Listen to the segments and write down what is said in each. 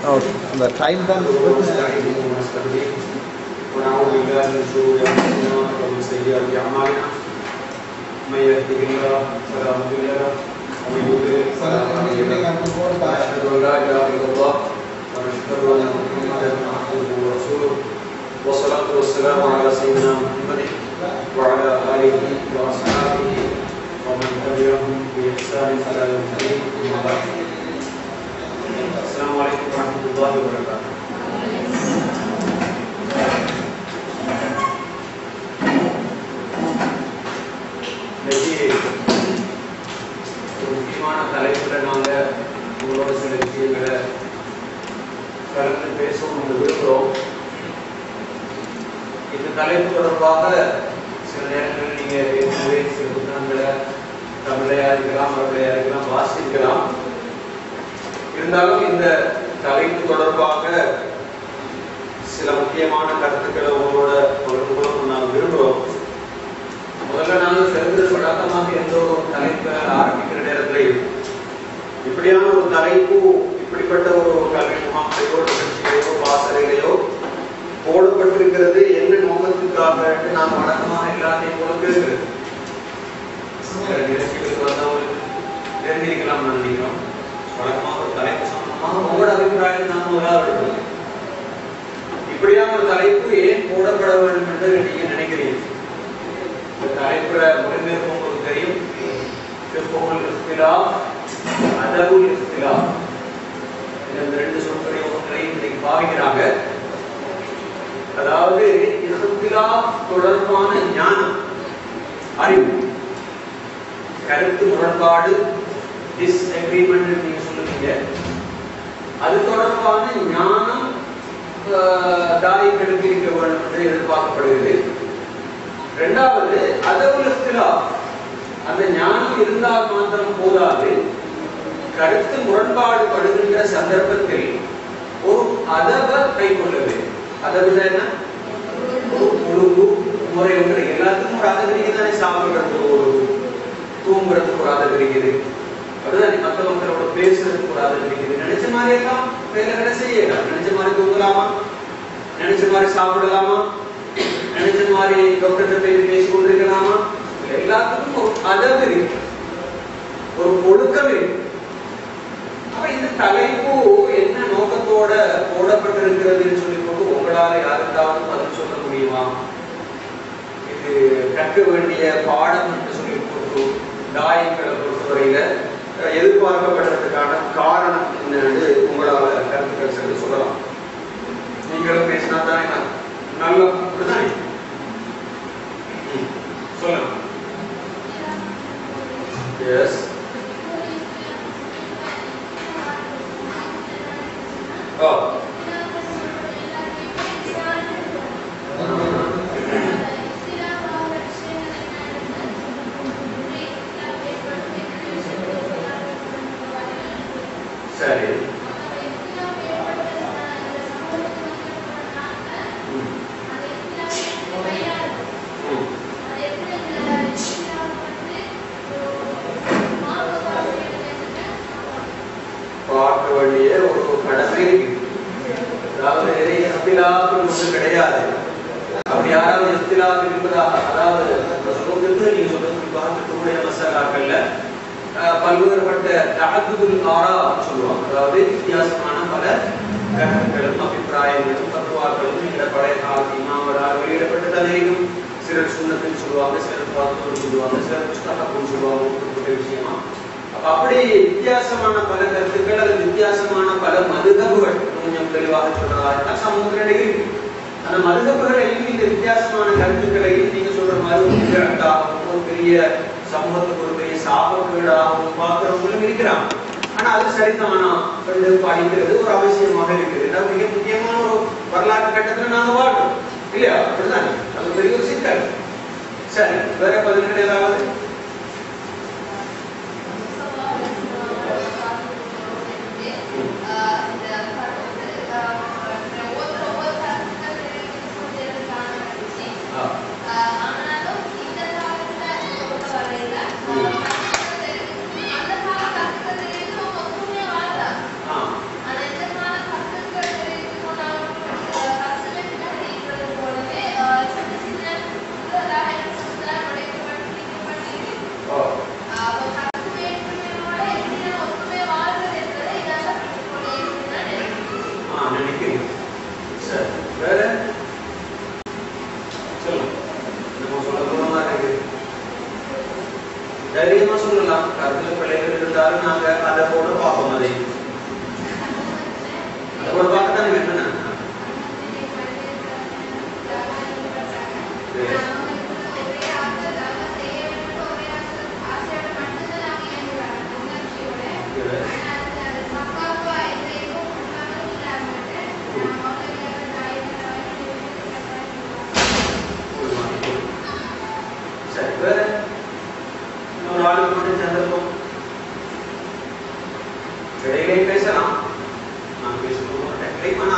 the time தான் ونعوذ بالله من شرور انفسنا ومن سيئات اعمالنا من يهده الله فلا مضل له ومن يضلل فلا هادي له اشهد ان لا اله الا الله ونشهد ان محمدا عبده ورسوله والصلاه والسلام على سيدنا محمد وعلى اله واصحابه ومن تبعهم باحسان الى يوم الدين اما بعد السلام عليكم ورحمه الله وبركاته. ஒரு முக்கியமான தலைப்புல நாங்க உங்களோட சில விஷயங்களை கலந்து பேசவும் விரும்புகிறோம். இந்த தலைப்பு தொடர்பாக சில நேரங்களில் நீங்க ஏற்கனவே சில புத்தகங்களை தமிழையா இருக்கலாம் மரபிலையா இருக்கலாம் வாசிக்கலாம். இருந்தாலும் இந்த தலைப்பு தொடர்பாக சில முக்கியமான கருத்துக்களை உங்களோட பகிர்ந்து கொள்ள நாங்கள் விரும்புகிறோம். முதல்ல நாங்கள் சிறந்த வழக்கமாக எந்த ஒரு தலைப்பை ஆரம்பிக்கிற நேரத்திலையும் இப்படியான ஒரு தலைப்பு இப்படிப்பட்ட ஒரு கல்வி முகாமையோ நிகழ்ச்சியிலையோ பாசறையிலையோ போடப்பட்டிருக்கிறது என்ன நோக்கத்துக்காக நாம் வழக்கமாக எல்லாத்தையும் போல பேசுகிறது. நிகழ்ச்சிகளுக்கு வந்தவங்களுக்கு தெரிஞ்சிருக்கலாம் நினைக்கிறோம். வழக்கமாக ஒரு தலைப்பு சம்பந்தமாக உங்களோட அபிப்பிராயம் நான் முதலாவது இப்படியான ஒரு தலைப்பு ஏன் போடப்பட வேண்டும் என்று நீங்க நினைக்கிறீங்க? தலைப்புற மொழிபெயர்ப்பு உங்களுக்கு தெரியும். இந்த ரெண்டு சொற்களையும் இன்னைக்கு பாவிக்கிறாங்க. அதாவது தொடர்பான ஞானம், அறிவு, கருத்து முரண்பாடு, டிஸ்அக்ரிமெண்ட் நீங்க சொல்லுவீங்க. அது தொடர்பான ஞானம் தாய்களுக்கு இருக்க வேண்டும் என்று எதிர்பார்க்கப்படுகிறது. இரண்டாவது அதவுலத்திலா, அந்த ஞானம் இருந்தால் மாத்திரம் போதாது, கருத்து முரண்பாடு படுகின்ற சந்தர்ப்பத்தில் ஒரு அதவை கைக்கொள்ள வேண்டும். அதவு என்ன? ஒரு ஒழுங்கு முறை ஒன்று. எல்லாத்துக்கும் ஒரு அதவு தானே. சாப்பிடுறதுக்கு ஒரு, தூங்குறதுக்கு ஒரு அதவு இருக்குது. அப்படிதான் மற்ற மக்களோட பேசுறதுக்கு ஒரு அதவு இருக்குது. நினைச்ச மாதிரி எல்லாம் வேலை செய்யலாம். நினைச்ச மாதிரி தூங்கலாமா, நினைச்ச மாதிரி சாப்பிடலாமா, நினைச்ச மாதிரி டாக்டர் போய் பேசி கொண்டிருக்கலாமா? எல்லாத்துக்கும் ஒரு அதவு இருக்கு, ஒரு ஒழுக்கம் இருக்கு. அப்ப இந்த தலைப்பு என்ன நோக்கத்தோட போடப்பட்டிருக்கிறதுன்னு சொல்லி போட்டு உங்களால யாருக்காவது பதில் சொல்ல முடியுமா? இது கற்க வேண்டிய பாடம் என்று சொல்லி போட்டு தாயங்களை பொறுத்தவரையில எதிர்பார்க்கப்படுறதுக்கான காரணம் என்னன்னு உங்களால கருத்துக்கள் சொல்லி சொல்லலாம். நீங்களும் பேசினா தானே நல்ல அப்படிதானே சொல்லலாம். எஸ். ஓ சரி. பார்க்க வேண்டிய ஒரு கடமை இருக்கு. அதாவது ஒன்று கிடையாது. அப்படி யாராவது இஸ்திலாப் இருப்பதாக, அதாவது நீங்க சொல்றது பார்க்கக்கூடிய மசாலாக்கள்ல பல்வேறுபட்ட தஅத்துதுல் ஆரா சொல்லுவாங்க. அதாவது வித்தியாசமான பல கருத்துக்களும் அபிப்பிராயங்களும் தத்துவாக்களும் இந்த பழைய காலத்து இமாம்களால் வெளியிடப்பட்டதையும் சிலர் சுன்னத்துன்னு சொல்லுவாங்க, சிலர் பாத்துன்னு சொல்லுவாங்க, சிலர் முஸ்தஹப்னு சொல்லுவாங்க. குறிப்பிட்ட விஷயமா அப்படி வித்தியாசமான பல கருத்துக்கள் அல்லது வித்தியாசமான பல மதுகபுகள் கொஞ்சம் தெளிவாக சொல்றதா சமூகத்திலே இருக்கு. அந்த மதுகபுகளையும் இந்த வித்தியாசமான கருத்துக்களையும் நீங்க சொல்ற மாதிரி ஒரு பெரிய சமூகத்துக்கு ஒரு பெரிய சாபக்கேடாகவும் பார்க்கிறவங்களும் இருக்கிறாங்க. ஆனா அது சரிதானா படிக்கிறது ஒரு அவசியமாக இருக்குது. மிக முக்கியமான ஒரு வரலாற்று கட்டத்துல நாங்க வாழ்றோம் இல்லையா? அப்படிதான் அது பெரிய ஒரு சிக்கல். சரி, வேற பதில்கள் ஏதாவது?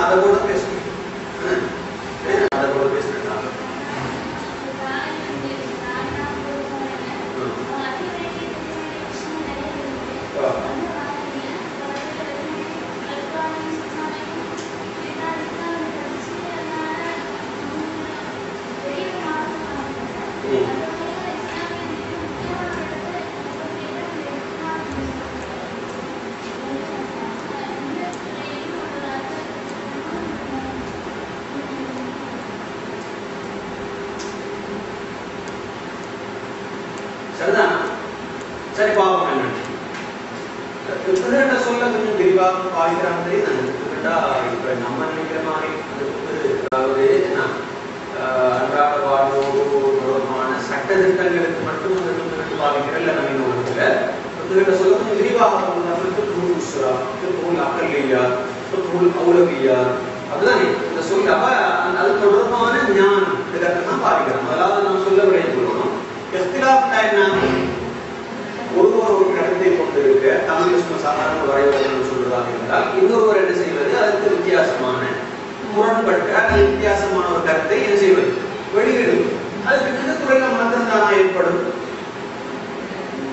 அதை கூட பேசுறேன், அதை கூட பேசுறேன். சரிதான். சரி, பாவம் என்ன சொல்ல கொஞ்சம் விரிவாக பாய்க்கிறாங்க தெரியும். இப்ப நம்ம நினைக்கிற மாதிரி அதாவது அன்றாட வாழ்வோடு தொடர்பான சட்ட திட்டங்களுக்கு மட்டும் பாதிக்கிற இல்லை. நவீன உலகத்துல சொல்ல கொஞ்சம் விரிவாக அக்கல்லையா அவுலவியா அதுதானே இந்த சொல்ல. அப்ப அது தொடர்பான ஞானம் இதற்குதான் பாதிக்கிறோம். முதலாவது நம்ம சொல்ல விளைய சொல்லணும். ஒருவர் ஒரு கருத்தை கொண்டிருக்க தமிழ் சாதாரண வரைவர்கள் சொல்றதாக இருந்தால் இன்னொருவர் என்ன செய்வது, அதற்கு வித்தியாசமான முரண்பட்ட அல்லது வித்தியாசமான ஒரு கருத்தை என்ன செய்வது, வெளியிடுவது. அதுக்கு இந்த துறையில மாத்திரம்தானா ஏற்படும்.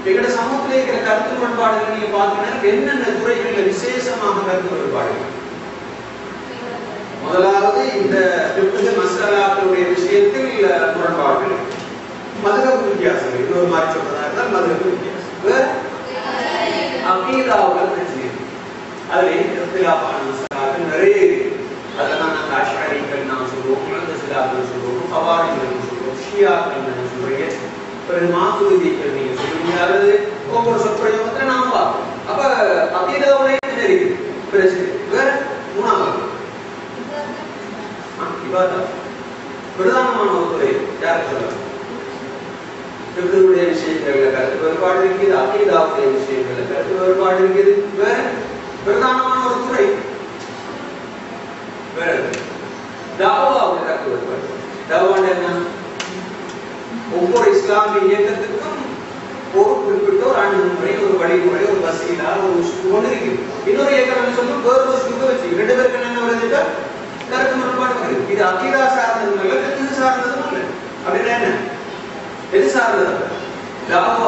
எங்களோட சமூகத்தில் இருக்கிற கருத்து முரண்பாடுகள் நீங்க பார்த்தீங்கன்னா என்னென்ன துறைகளில் விசேஷமாக கருத்து முரண்பாடுகள். முதலாவது இந்த மசாலாக்களுடைய விஷயத்தில் முரண்பாடுகள், மதுரப்பு வித்தியாசங்கள். இன்னொரு மாதிரி சொல்றதா இருந்தால் மதுரப்பு வித்தியாசம். அகீதாவுகள் பிரச்சனை, அதுல இஃப்திலாஃபான மசாலாக்கள் நிறைய இருக்கு. அதெல்லாம் நாங்கள் அஷ்அரிகள் நான் சொல்லுவோம், முஅத்தஸிலாக்கள் சொல்லுவோம், ஹவாரிஜிகள் சொல்லுவோம், ஷியாக்கள் நான் சொல்றீங்க, பிறகு மாதுரிதிகள் நீங்க சொல்லுவீங்க. அதாவது ஒவ்வொரு சொற்பிரயோகத்துல நாம பார்ப்போம். அப்ப அகீதாவுடைய என்ன இருக்கு பிரச்சனை. வேற மூணாவது இபாதா, பிரதானமான ஒரு துறை யாருக்கு சொல்லலாம். இவர்களுடைய விஷயங்கள்ல கருத்து வேறுபாடு இருக்குது, அகீதாவுடைய விஷயங்கள்ல கருத்து வேறுபாடு இருக்குது. வேற பிரதானமான ஒரு துறை வேற தாவாவுடைய கருத்து வேறுபாடு. தாவாண்ட என்ன, ஒவ்வொரு இஸ்லாமிய இயக்கத்துக்கும் ஒரு குறிப்பிட்ட ஒரு அணுகுமுறை, ஒரு வழிமுறை, ஒரு வசீலா, ஒரு ஒன்று இருக்குது. இன்னொரு இயக்கம் சொல்லும் வேறு ஒரு சுருக்க வச்சு ரெண்டு பேருக்கு என்ன வருது, கருத்து முரண்பாடு வருது. இது அகீதா சார்ந்ததும் இல்லை, கருத்து சார்ந்ததும் இல்லை. அப்படின்னா என்ன, எது சார்ந்தது, தாவா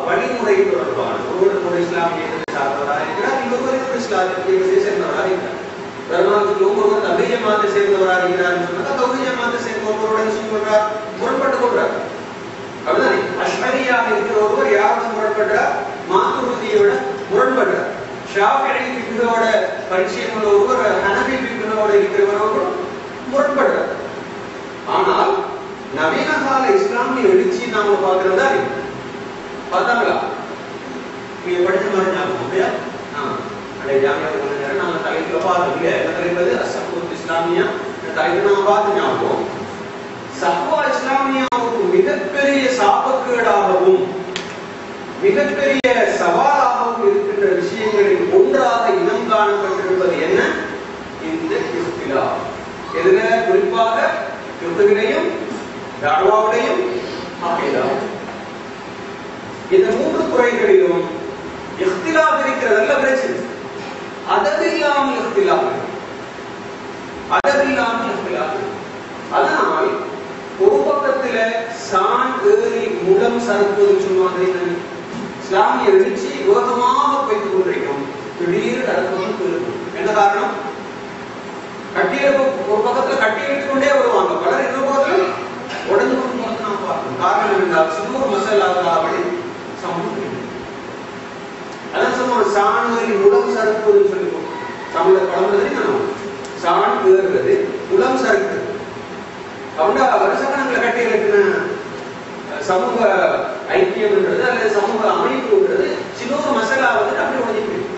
வழிமுறை தொடர்பான. ஒவ்வொரு இஸ்லாமிய சார்ந்தவராக இருக்கிறார், இன்னொரு இஸ்லாமிய சேர்ந்தவராக இருக்கிறார். ஒவ்வொருவர் தபிய மாத்தை சேர்ந்தவராக இருக்கிறார் சொன்னா தௌஹீத் மாத்தை சேர்ந்த ஒருவரோட சொல்றார், முரண்பட்டு கொள்றார். அப்படிதானே அஷ்அரியாக இருக்கிற ஒருவர் யாரோட முரண்படுறார், மாதுரிதியோட முரண்படுறார். ஷாஃபிஈ ஃபிக்ஹோட பரிச்சயம் உள்ள ஒருவர் ஹனஃபி ஃபிக்ஹோட இருக்கிறவரோட முரண்படுறார். ஆனால் நவீன கால இஸ்லாமிய எழுச்சி நாம பாக்குறதா பார்த்தாங்களா, நீங்க படிச்ச மாதிரி ஞாபகம் இல்லையா? நாங்க தலைப்புல பார்த்தோம் இல்லையா? என்ன தலைப்பது, சஹ்வத் இஸ்லாமியா தலைப்பு நாம பார்த்து ஞாபகம். சஹ்வா இஸ்லாமியாவுக்கு மிகப்பெரிய சாபக்கேடாகவும் மிகப்பெரிய சவாலாகவும் இருக்கின்ற விஷயங்களில் ஒன்றாக இனம் காணப்பட்டிருப்பது என்ன, இந்த இஃப்திலாஃப். எதுல குறிப்பாக யுத்தவிலையும் தாவாவுடையும் அகீதாவும். இந்த மூன்று துறைகளிலும் இஃப்திலாஃப் இருக்கிறதல்ல பிரச்சனை. அதவில்லாமல் இஃப்திலாஃப், அதவில்லாமல் இஃப்திலாஃப். அதனால் ஒரு பக்கத்துல சான் ஏறி முலம் சறுப்பது சொல்லுவாங்க. இஸ்லாமிய எழுச்சி வேகமாக போய்த்துக் கொண்டிருக்கும், திடீர் நடக்கும். என்ன காரணம், ஒரு பக்கத்துல கட்டி எடுத்துக் கொண்டே வருவாங்க பலர், இன்னொரு பக்கத்துல உடஞ்சு கொண்டு வந்து நாம் பார்க்கணும். காரணம் என்றால் சுதூர் மசாலாவளி சமூகம். அதான் சொல்லுவோம் சாணி முலம் சறுப்பதுன்னு சொல்லுவோம். தமிழ பழம்புறது சாண் ஏறுறது, முலம் சறுக்கிறது. அப்படின்னா வருஷக்கணக்கில் கட்டி எழுப்பின சமூக ஐக்கியம் என்றது அல்லது சமூக அமைப்புன்றது சின்னொரு மசாலா வந்து அப்படி உடஞ்சி போயிடும்.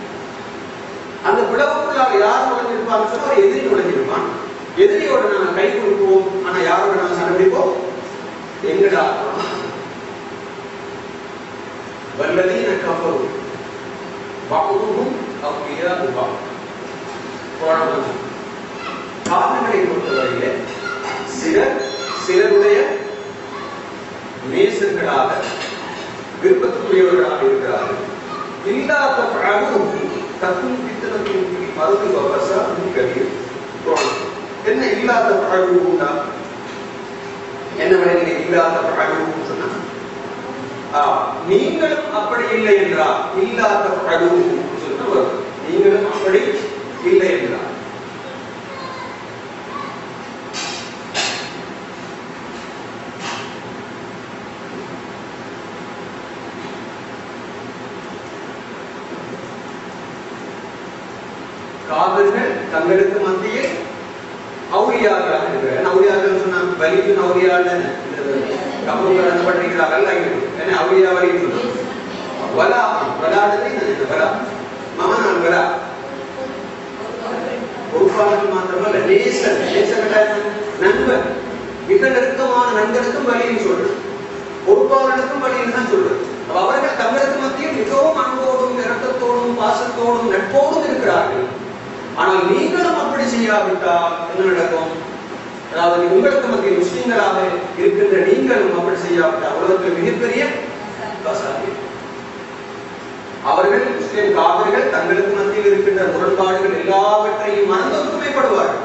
அந்த பிளவுக்குள்ளாக யார் உடஞ்சிருப்பான்னு சொன்னா ஒரு எதிரி உடஞ்சிருப்பான். எதிரியோட நாங்க கை கொடுப்போம், ஆனா யாரோட நாங்க சண்டைப்போம், எங்கடா வல்லதீன கஃபரு பஅதுஹும் அவ்லியாஉ பஅத். காரணங்களை பொறுத்தவரையிலே சிலருடைய நேசர்களாக விருப்பத்துக்குரியவர்களாக இருக்கிறார்கள். இல்லாத தக்கும் பித்தனத்தின் மருந்து வசதி கதிர் இல்லாத அழுவுண்டா என்ன விளைவு இல்லாத அழுவுன்னு சொன்னா நீங்களும் அப்படி இல்லை என்றால் இல்லாத அழுவு சொன்ன நீங்களும் அப்படி இல்லை என்றால் காவிர்கள் தங்களுக்கு மத்தியில் அவுலியாக்களாக இருக்கிறார். அவுலியாக்கள் சொன்னா வலிக்கு அவுலியால் கபூர் பண்றீங்கிறார்கள் என்ன அவுலியா வலிக்கு வலா வலாடத்தை வலா மமனான் வலா பொறுப்பாளர்கள் மாத்திரமல்ல நேச நண்பர் மிக நெருக்கமான நண்பருக்கும் வலின்னு சொல்றது, பொறுப்பாளர்களுக்கும் வலின்னு தான் சொல்றது. அவர்கள் தங்களுக்கு மத்தியில் மிகவும் அன்போடும் இரக்கத்தோடும் பாசத்தோடும் நட்போடும் இருக்கிறார்கள். ஆனால் நீங்களும் அப்படி செய்யாவிட்டால் என்ன நடக்கும்? அதாவது உங்களுக்கு மத்தியில் முஸ்லிம்களாக இருக்கின்ற நீங்களும் அப்படி செய்யாவிட்டால் உலகத்தில் மிகப்பெரிய அவர்கள் முஸ்லிம் காவிர்கள் தங்களுக்கு மத்தியில் இருக்கின்ற முரண்பாடுகள் எல்லாவற்றையும் மறந்து ஒற்றுமைப்படுவார்கள்.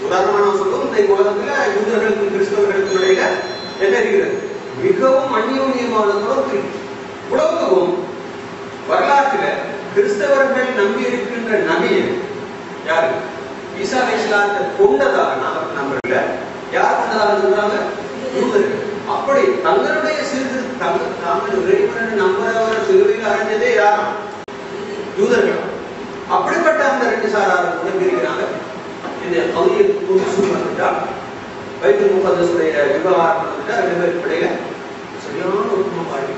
உதாரணமா நான் சொல்லுவோம், இந்த உலகத்துல யூதர்களுக்கும் கிறிஸ்தவர்களுக்கும் இடையில என்ன இருக்கிறது? மிகவும் அந்யோன்யமான தொடர்பு. உலகமும் வரலாற்றுல கிறிஸ்தவர்கள் நம்பி இருக்கின்ற நபியை யாரு? ஈசா அலைஹிஸ்ஸலாத்தை கொண்டதாக நம்பல. யார் கொண்டதாக சொல்றாங்க? யூதர்கள். அப்படி தங்களுடைய தாங்கள் இறைவனை நம்புறவர் சிலுவையில் அடைஞ்சதே யாரும்? யூதர்கள். அப்படிப்பட்ட அந்த ரெண்டு சாராரும் கூட பிரிக்கிறாங்க. இந்த பகுதியை வந்துட்டால் பைத்துல் முகத்தஸுடைய விவகாரம் வந்துட்டா ரெண்டு பேருக்கு இடையில சரியான ஒற்றுமை பாடி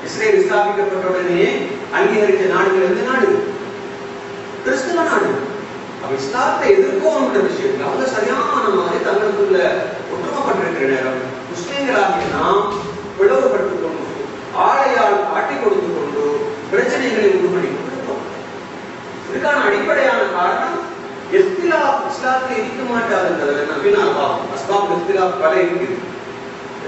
இஸ்ரேல் ஸ்தாபிக்கப்பட்ட உடனேயே அங்கீகரித்த நாடுகள் எந்த நாடு? கிறிஸ்தவ நாடு. அப்ப இஸ்லாத்தை எதிர்க்கோன்ற விஷயத்தில் அவங்க சரியான மாதிரி தங்களுக்குள்ள ஒற்றுமைப்பட்டிருக்கிற நேரம் முஸ்லிம்களாகிய நாம் பிளவுபட்டுக் கொண்டு ஆளையால் காட்டி கொடுத்து கொண்டு பிரச்சனைகளை உண்டு பண்ணி கொண்டிருக்கோம். இதுக்கான அடிப்படையான காரணம் இஸ்லாத்தில் இருக்க மாட்டாது என்பதில் நபினால்பாம் அஸ்பாப் இஸ்திலாப் பல இருக்குது.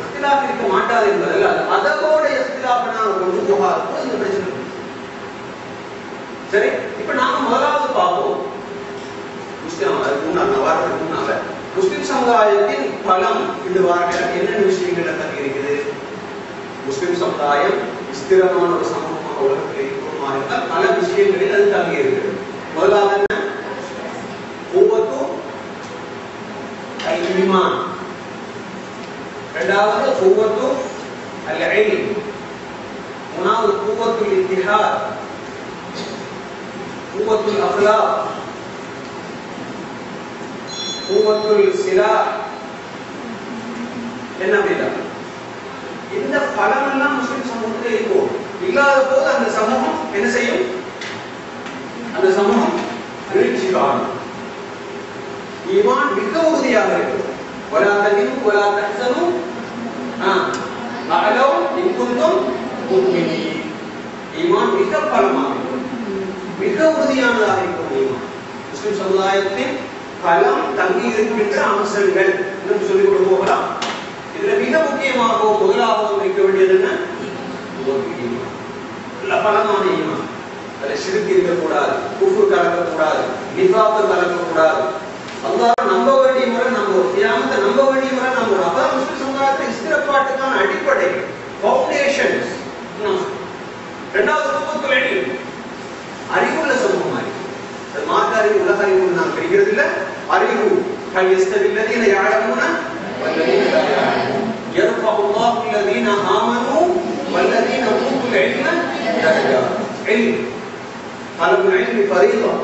இஸ்திலாப் இருக்க மாட்டாது என்பதில் அதோட இஸ்திலாப்பை நாங்கள் கொண்டு போகாத இந்த பிரச்சனை. சரி, இப்ப நாம முதலாவது பார்ப்போம் முஸ்லிம் சமுதாயத்தின் பலம் இந்த வாரத்தில் என்னென்ன விஷயங்கள் தங்கி இருக்குது. முஸ்லிம் சமுதாயம் ஸ்திரமான ஒரு சமூகமாக உலகத்தில் இருக்குமா இருந்தால் பல விஷயங்களில் அது தங்கி இருக்கிறது. முதலாவது என்ன? ஈமான். இரண்டாவது குவத்து அல்-இல்ம். மூணாவது குவத்துல் இத்திஹாத், குவத்துல் அக்லாக், குவத்துல் சிலாஹ். என்ன அப்படின்னா இந்த பலம் எல்லாம் முஸ்லிம் சமூகத்தில் இருக்கும். இல்லாத போது அந்த சமூகம் என்ன செய்யும்? அந்த சமூகம் வீழ்ச்சி காணும். ஈமான் மிக உறுதியாக இருக்கும். ولا تهنوا ولا تحزنوا وأعلوا إن كنتم مؤمنين. ஈமான் மிக பலமாக இருக்கும், மிக உறுதியானதாக இருக்கும். ஈமான் முஸ்லிம் சமுதாயத்தின் பலம் தங்கி இருக்கின்ற அம்சங்கள் என்று சொல்லிக் கொண்டு போகலாம். இதுல மிக முக்கியமாக முதலாவது வைக்க வேண்டியது என்ன? பலமான ஈமான். அதுல ஷிர்க் இருக்கக்கூடாது, குஃப்ர் கலக்கக்கூடாது, நிஃபாக் கலக்கக்கூடாது. அல்லாஹ் நம்ப வேண்டிய முறை நம்புவோம், கியாமத்தை நம்ப வேண்டிய முறை நம்புவோம். அதான் முஸ்லிம் சமுதாயத்தின் ஸ்திரப்பாட்டுக்கான அடிப்படை ஃபவுண்டேஷன்ஸ். இரண்டாவது குவத்துல் இல்ம், அறிவுள்ள சமூகமாய். அது மார்க்க அறிவு, உலக அறிவு நாம் பிரிக்கிறது இல்ல. அறிவு ஹல் யஸ்தவி அல்லதீன யஅலமூன வல்லதீன லா யஅலமூன் யர்ஃபஉ அல்லாஹு அல்லதீன ஆமனூ வல்லதீன ஊதுல் இல்ம தரஜாத். இல்ம் தலபுல் இல்மி ஃபரீதா.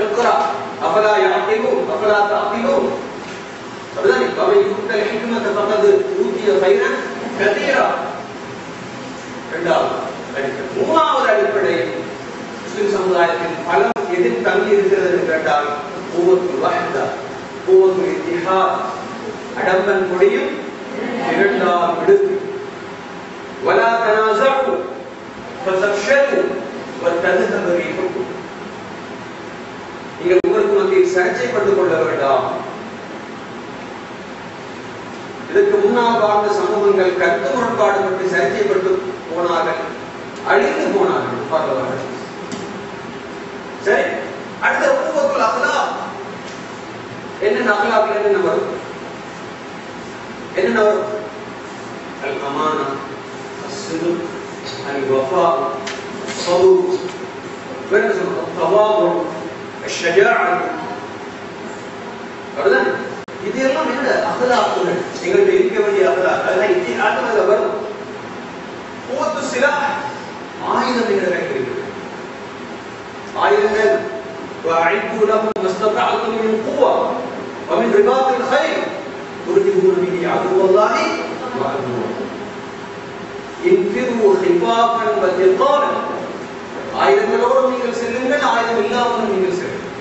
இக்ரா أفلا يعقلون أفلا تعقلون. فذلك ومن يؤت الحكمة فقد أوتي خيرا كثيرا. மூணாவது அடிப்படை முஸ்லிம் சமுதாயத்தின் பலம் எதில் தங்கி இருக்கிறது என்று கேட்டால் குவத்துல் வஹ்தா, குவத்துல் இத்திஹாத். அடம்பன் கொடியும் இரண்டாம் விடுத்து. வலா தனாஸஉ ஃபதஃஷலு வதذهب ரீஹுக்கும். நீங்கள் உங்களுக்கு மத்தியில் சர்ச்சைப்பட்டுக் கொள்ள வேண்டாம். இதற்கு முன்னால் வாழ்ந்த சமூகங்கள் கருத்து முரண்பாடு பற்றி சர்ச்சைப்பட்டு போனார்கள், அழிந்து போனார்கள். சரி, அடுத்த குவத்துல் அக்லாக், என்னென்ன அகலாக்கள் என்னென்ன வரும்? என்னென்ன வரும்? அல் அமானா, அஸ்ஸிதுக், அல் வஃபா, அஸ்ஸபுர், வேற என்ன சொல்றோம்? தவாது, அஷ்ஷஜாஅ. அப்படிதானே? இதெல்லாம் என்ன அகலாக்குகள்? எங்கள்கிட்ட இருக்க வேண்டிய அகலாக். அதெல்லாம் இத்திஹாதுல வரும். போத்து சிலா ஆயுதம் என்ற இருக்கிறது. ஆயுதங்கள் وأعدوا لهم ما استطعتم من قوة ومن رباط الخيل ترهبون به عدو الله وعدوكم انفروا خفافا وثقالا. ஆயுதங்களோடு நீங்கள் செல்லுங்கள், ஆயுதம் இல்லாமல் நீங்கள் செல்லுங்கள்.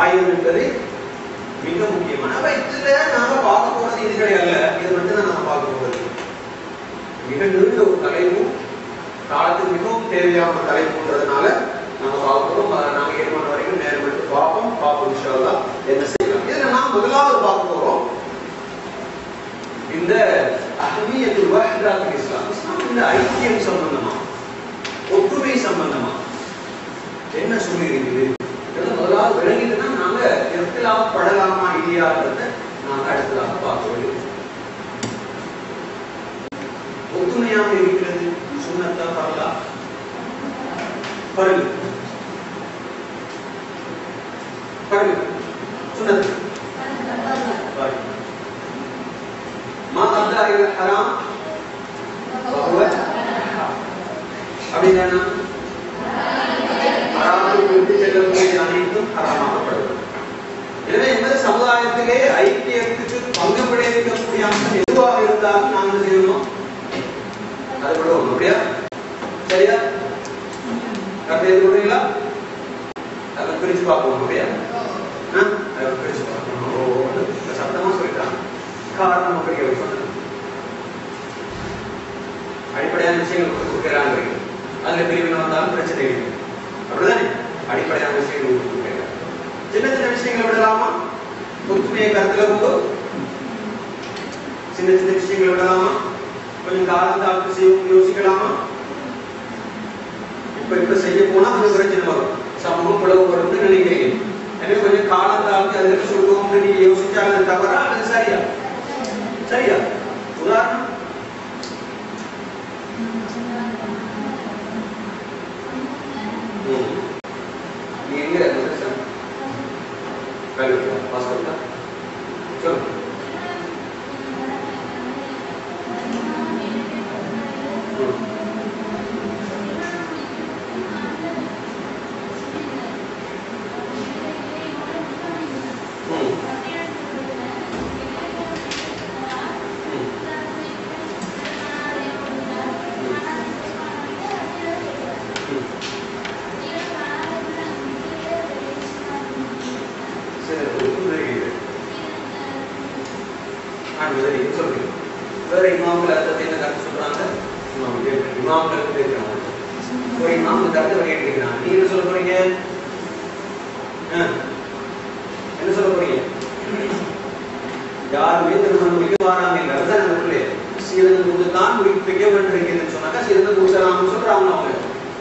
ஆயுதம் என்பது மிக முக்கியமான. இதுல நாம பார்க்க போறது இதுகளே அல்ல, இது மட்டும் தான் நாம பார்க்க போறது. மிக நீண்ட ஒரு தலைப்பு, காலத்துக்கு மிகவும் தேவையான தலைப்புன்றதுனால நாம பார்க்கிறோம். நாங்க 7 மணி வரைக்கும் நேரம் எடுத்து பார்ப்போம் இன்ஷா அல்லாஹ் என்ன செய்யலாம். இதுல நாம் முதலாவது பார்க்க போறோம் இந்த அஹ்மியத்துல் வஹ்தா ஃபில் இஸ்லாம். இஸ்லாம் இந்த ஐக்கியம் சம்பந்தமா, ஒற்றுமை சம்பந்தமா என்ன சொல்லி இருக்குது இதெல்லாம் முதலாவது விளங்கிட்டுனா நாங்க இஃப்திலாஃப் படலாமா இல்லையான்றத நாங்க அடுத்ததாக பார்க்க வேண்டியது. ஒற்றுமையாக இருக்கிறது சுன்னத்தா ஃபர்லா? ஃபர்ல் ஃபர்ல் சுன்னத் ஃபர்ல். மா அத்தா இல ஹராம் வஹுவ அப்படினா ஹராமுக்கு விட்டு செல்லக்கூடிய அனைத்தும் ஹராமாக்கப்படுவது. எனவே எமது சமுதாயத்திலே ஐக்கியத்துக்கு பங்கு விளைவிக்கக்கூடிய அம்சம் எதுவாக இருந்தாலும் நாங்கள் என்ன செய்யணும்? அது விடுவோம். அப்படியா? சரியா? கருத்து எது விடுறீங்களா? அதை பிரிச்சு பார்ப்போம். அப்படியா? அதை பிரிச்சு பார்க்கணும். சத்தமா சொல்லிட்டாங்க. காரணம் அப்படி சொன்னது அடிப்படையான விஷயங்கள் கொடுக்கிறாங்க. அதுல பிரிவினை வந்தாலும் பிரச்சனை இல்லை. அப்படிதானே? அடிப்படையான விஷயங்கள் கொடுக்கிறாங்க. சின்ன சின்ன விஷயங்களை விடலாமா? ஒற்றுமையை கருத்துல கொண்டு சின்ன சின்ன விஷயங்களை விடலாமா? கொஞ்சம் காலம் தாழ்த்து செய்வோம் யோசிக்கலாமா? இப்ப செய்ய போனா கொஞ்சம் பிரச்சனை வரும், சமூகம் பிளவு வரும்னு நினைக்கிறீங்க. எனவே கொஞ்சம் காலம் தாழ்த்து அதுல சொல்லுவோம் நீங்க யோசிச்சாலும் தவறா அது சரியா? சரியா? உதாரணம் நீங்க பாஸ்போர்ட்டா சொல்லுங்க. வேற இமாம்கள் அதை என்ன கருத்து சொல்றாங்க? இமாம்களுக்கு பேசுறாங்க. ஒரு இமாம் கருத்து வெளியிட்டிருக்கிறாங்க. நீங்க என்ன சொல்ல போறீங்க? என்ன சொல்ல போறீங்க? யாருமே திருமணம் முடிக்க வராங்க. அதுதான் நமக்குள்ளே சீரன் கொடுத்துதான் முடிக்க வேண்டியிருக்குன்னு சொன்னாக்கா சீரன் கொடுத்துடலாம்னு சொல்றாங்க அவங்க.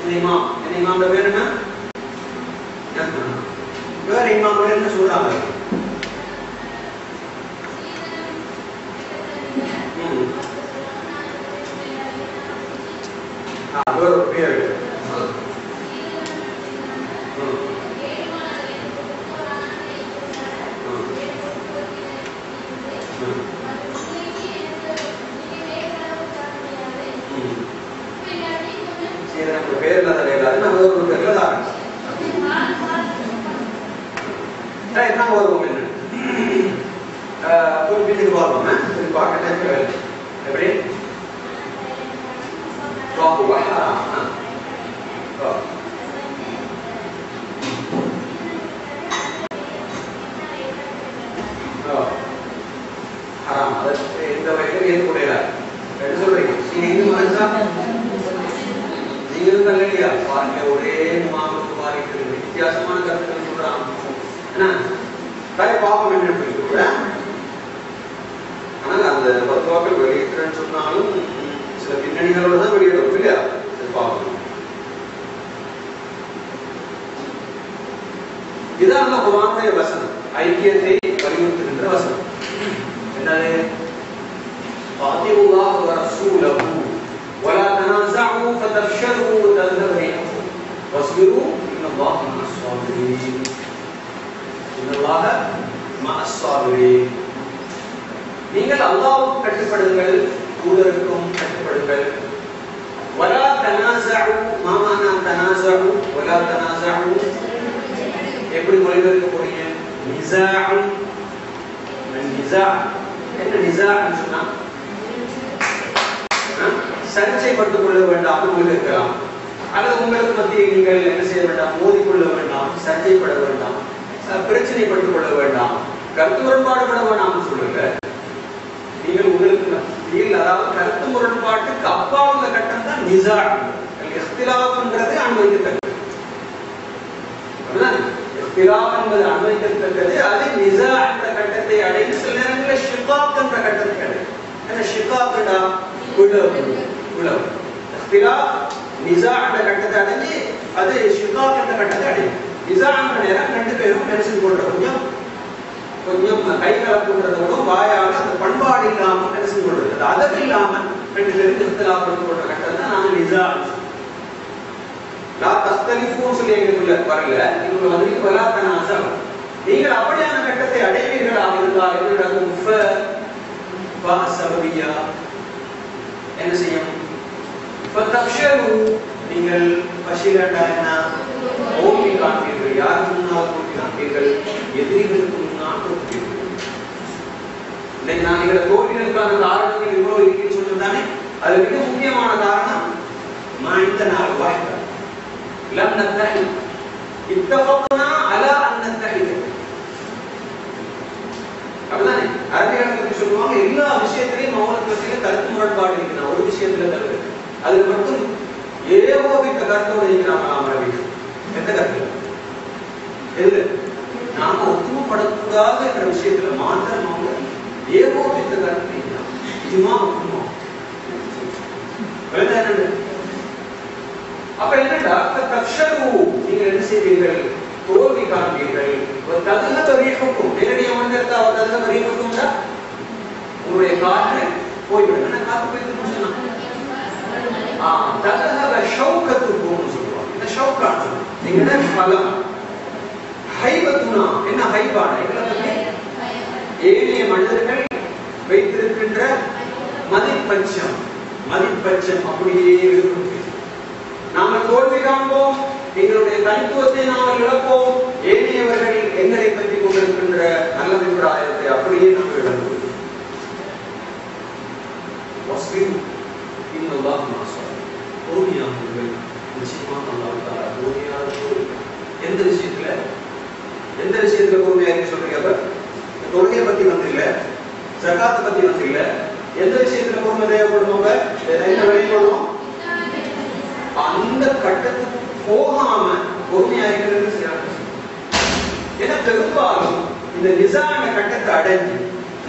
இந்த இமாம் பேர் என்ன? வேற இமாம்கள் என்ன சொல்றாங்க? ஒரு பேர் பேர்ல தலையிடாது நம்ம ஒரு பேர்ல தான் என்ன வருவோம் என்ன ஒரு வீட்டுக்கு வருவோம் பார்க்க எப்படி وهو حرام. حرام இந்த வகையில் ஏற்புடையதா என்ன சொல்றீங்க? நீங்க இந்து மனுஷா நீங்களும் இல்லையா? பாருங்க ஒரே மாவுக்கு மாறிட்டு வித்தியாசமான கருத்துக்கள் சொல்றாங்க. என்ன தாய் பாப்பம் என்ன? ஆனா அந்த பத்துவாக்கள் வெளியிட்டுறேன்னு சொன்னாலும் சில பின்னணிகளோட தான் வெளியிடும் இல்லையா? பார்க்கணும். இதான் குர்ஆனுடைய வசனம். ஐக்கியத்தை வலியுறுத்துகின்ற வசனம். என்னது? ஆதியுல்லாஹ் வ ரசூலஹு வலா தனாஸஉ ஃபதஃஷரு வ தذهب ريحكم واصبروا إن الله مع الصابرين. إن الله مع الصابرين. நீங்கள் அல்லாஹ்வுக்கு கட்டுப்படுங்கள், தூதருக்கும் கட்டுப்படுங்கள். வலா தனாஸஉ, மா மானா தனாஸஉ? வலா தனாஸஉ எப்படி மொழிபெயர்க்க போறீங்க? நிஸாஉ. நிஸா என்ன நிஸான்னு சொன்னா சர்ச்சைப்பட்டுக் கொள்ள வேண்டாம் மொழிபெயர்க்கலாம். அல்லது உங்களுக்கு மத்தியில் நீங்கள் என்ன செய்ய வேண்டாம், மோதிக்கொள்ள வேண்டாம், சர்ச்சைப்பட வேண்டாம், பிரச்சனைப்பட்டுக் கொள்ள வேண்டாம், கருத்து முரண்பாடுபட வேண்டாம்னு சொல்லுங்க. நீங்கள் உங்களுக்கு மத்தியில், அதாவது கருத்து முரண்பாட்டுக்கு அப்பா உள்ள கட்டம் தான் நிஸா. இஃப்திலாஃப்ன்றது அனுமதிக்கத்தக்கது. அப்படிதானே? இஃப்திலாஃப் என்பது அனுமதிக்கத்தக்கது. அது நிஸா என்ற கட்டத்தை அடைந்து சில நேரங்களில் ஷிகாக் என்ற கட்டத்தை அடையும். என்ன ஷிகாக் என்றா? குழவு. இஃப்திலாஃப் நிஸா என்ற கட்டத்தை அடைஞ்சு அது ஷிகாக் என்ற கட்டத்தை அடையும். நிஸா என்ற நேரம் ரெண்டு பேரும் நெரிசல் போடுற கொஞ்சம் கை கலப்புன்றதும் வாயால அந்த பண்பாடு இல்லாம நெரிசல் போடுறது, அது அதவு இல்லாம ரெண்டு பேரும் இஃப்திலாஃப் போடுற கட்டத்தை தான் நாங்க நிஸா. லா தஸ்தலிஃபு சொல்லி எங்களுக்குள்ள வரல, இவங்க வந்து வலா தனாஸஉ. நீங்கள் அப்படியான கட்டத்தை அடைவீர்களாக இருந்தால் என்ன நடக்கும்? ஃபஸபவியா என்ன செய்யும்? ஃபதஃஷரு, நீங்கள் ஃபஷிலட்டானா தோல்வி காண்பீர்கள். யாருக்கு முன்னால் தோல்வி காண்பீர்கள்? எதிரிகளுக்கு முன்னால் தோல்வீர்கள். இன்னைக்கு நான் எங்களை தோல்விகளுக்கான காரணங்கள் இவ்வளவு இருக்குன்னு சொன்னதானே, அது மிக முக்கியமான காரணம் மாய்ந்தனா வாய்ப்பு لم نتحد اتفقنا على ان نتحد. அப்படிதானே? அரபிகள் சொல்லுவாங்க எல்லா விஷயத்திலையும் மௌனத்தில கருத்து முரண்பாடு இருக்கு, ஒரு விஷயத்துல தவிர அது மட்டும் ஏகோபித்த கருத்தோடு இருக்கிறாங்க. அரபிகள் எந்த கருத்து? எது? நாம ஒத்துமைப்படக்கூடாது என்ற விஷயத்துல மாத்திரம் அவங்க ஏகோபித்த கருத்து இருக்கிறாங்க. இதுமா ஒத்துமா அப்ப என்னடா? தக்ஷரு, நீங்கள் என்ன செய்வீர்கள்? தோல்வி காண்பீர்கள். ஒரு தذهب ريحكم, நேரடியா வந்திருந்தா அவர் தذهب ريحكم தான் உங்களுடைய காற்று போய்விடும். என்ன காற்று போய்விடும் சொன்னா தذهب شوكتكم சொல்லுவாங்க. இந்த ஷௌகான் எங்கட பலம். ஹைபத்துனா என்ன? ஹைபான எங்களுக்கு ஏனைய மனிதர்கள் வைத்திருக்கின்ற மதிப்பட்சம் அப்படியே இருக்கும். நாங்கள் தோல்வி காண்போம், எங்களுடைய தனித்துவத்தை நாங்கள் இழப்போம், ஏனையவர்கள் எங்களை பற்றி கொண்டிருக்கின்ற நல்ல அபிப்பிராயத்தை அப்படியே நாங்கள் இழப்போம். எந்த விஷயத்துல பொறுமையா இருக்கு சொல்றீங்க? தொழுகையை பத்தி வந்து இல்ல, ஜகாத்தை பத்தி வந்து இல்ல, எந்த விஷயத்துல பொறுமை தேவைப்படுவோங்க? என்ன வெளிப்படுவோம்? அந்த கட்டத்துக்கு போகாம பொறுமையா இருக்கிறது சிறப்பு. ஏன்னா பெரும்பாலும் இந்த நிஸான கட்டத்தை அடைஞ்சு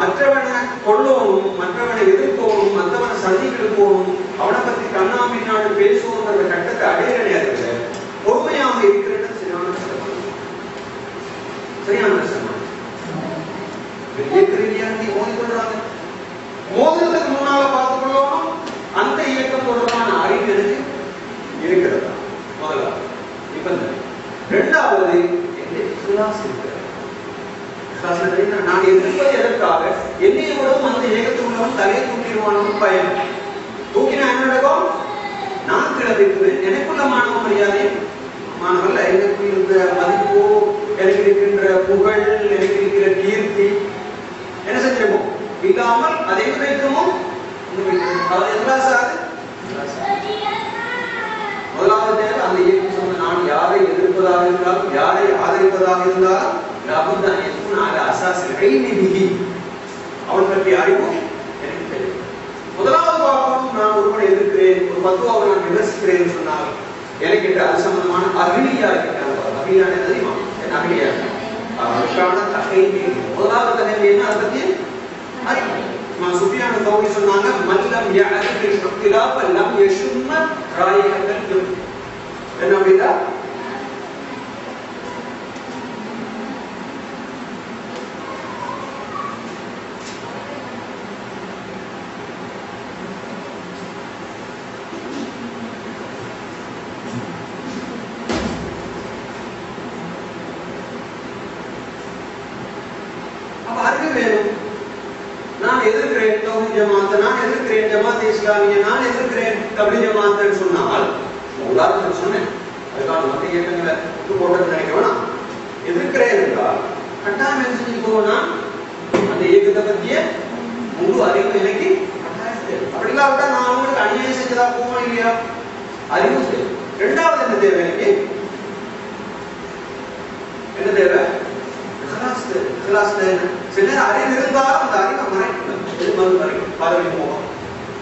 மற்றவனை கொள்ளணும், மற்றவனை எதிர்க்கணும், மற்றவனை சந்திக்கணும், அவனை பத்தி கண்ணா பின்னாடு பேசுவோன்ற கட்டத்தை அடையிற நேரத்தில் பொறுமையாக இருக்கிறது சரியான கஷ்டமான மோதிக்கொள்றாங்க. மோதிரத்துக்கு முன்னால பார்த்துக் கொள்ளணும். அந்த இயக்கம் தொடர்பான அறிவு எனக்கு இருக்கிறதா? முதலாவது நிபந்தனை. இரண்டாவது நான் எதிர்ப்பது எதற்காக? என்னைய விடவும் அந்த இயக்கத்துள்ளவன் தலையை தூக்கிடுவானு பயம். தூக்கினா என்ன நடக்கும்? நான் கிளம்பிக்குவேன். எனக்குள்ள மாணவ மரியாதை மாணவல்ல, எனக்கு இருந்த மதிப்போ, எனக்கு இருக்கின்ற புகழ், எனக்கு இருக்கிற கீர்த்தி என்ன செஞ்சிருமோ இல்லாமல் அதை வைக்கமோ அவர் எதிராசாது. முதலாவது தேவை அந்த இயக்கம் சொன்ன நான் யாரை எதிர்ப்பதாக இருந்தாலும் யாரை ஆதரிப்பதாக இருந்தாலும் அவன் பற்றி அறிவு எனக்கு தெரியும். முதலாவது பார்க்கணும், நான் ஒருவனை எதிர்க்கிறேன், ஒரு பத்துவாவை நான் விமர்சிக்கிறேன் சொன்னால் எனக்கு என்று அது சம்பந்தமான அகிலியா இருக்கிறாங்க. அகிலியான தெரியுமா? என் அகிலியா அதுக்கான தகைமை. முதலாவது தகைமை என்ன? அதை பத்தி அறிவு. சுஃபியான் தௌரி சொன்னாங்க, மல்லம் யஅரிஃபில் இக்திலாஃப லம் யஷும்ம ராயிஹத்தல் ஜும். என்ன அப்படின்னா எதிர்க்கிறேன் தௌஹீத் ஜமாத்தை, நான் எதிர்க்கிறேன் ஜமாத் இஸ்லாமிய, நான் எதிர்க்கிறேன் தப்லீக் ஜமாத்னு சொன்னால், உதாரணத்துக்கு சொன்னேன், அதுக்கான மற்ற இயக்கங்களை போட்டது நினைக்க வேணாம். எதிர்க்கிறேன் என்றால் கட்டாயம் என்ன செஞ்சுக்கோனா அந்த இயக்கத்தை பற்றிய முழு அறிவு எனக்கு அப்படி இல்லாவிட்டா நான் அவங்களுக்கு அநியாயம் செஞ்சதா போவோம் இல்லையா, அறிவு தேவை. இரண்டாவது என்ன தேவை எனக்கு, என்ன தேவை, சில நேரம் அறிவு இருந்தாலும் அந்த அறிவை மறைக்கணும். பதவி மோகம்,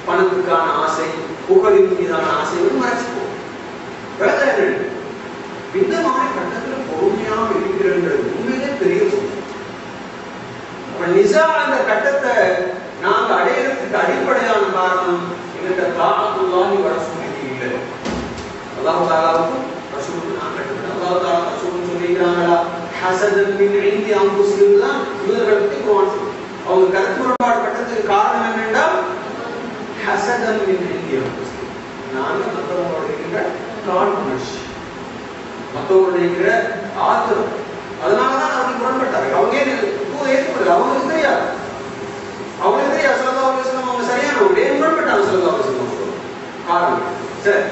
பணத்துக்கான ஆசை, புகழின் மீதான ஆசை மறைச்சு போகும். இந்த மாதிரி கட்டத்தில் பொறுமையாக இருக்கிறது உண்மையிலே பெரிய நிசா. அந்த கட்டத்தை நாங்க அடையிறதுக்கு அடிப்படையான காரணம் எங்கிட்ட தாஅத்துல்லாஹி வ ரசூலிஹி இல்லை. அல்லாஹ் தஆலாவுக்கும் ரசூலுக்கும் நான் கட்டுப்பட்டேன். அல்லாஹ் தஆலா ரசூலுக்கு சொல்லிக்கிறாங்களா, ஹஸதன் மின் இன்தி அன்ஃபுஸிஹிம் தான் இவர்களுக்கு குர்ஆன் சொல்லுது. அவங்க கருத்து முரண்பாடு கட்டத்துக்கு காரணம் என்னன்னா ஹஸதன் மின் இன்தி அன்ஃபுஸிஹிம், நாங்க மற்றவங்களோட இருக்கிற காழ்ப்புணர்ச்சி, மற்றவங்களோட இருக்கிற ஆத்திரம், அதனாலதான் அவங்களுக்கு முரண்பட்டாங்க. அவங்க ஏற்படுது, அவங்களுக்கு தெரியாது, அவங்களுக்கு தெரியாது ஸல்லல்லாஹு அலைஹி வஸல்லம் அவங்க சரியானவங்க, ஏன் முரண்பட்டாங்க ஸல்லல்லாஹு அலைஹி வஸல்லம் காரணம். சரி,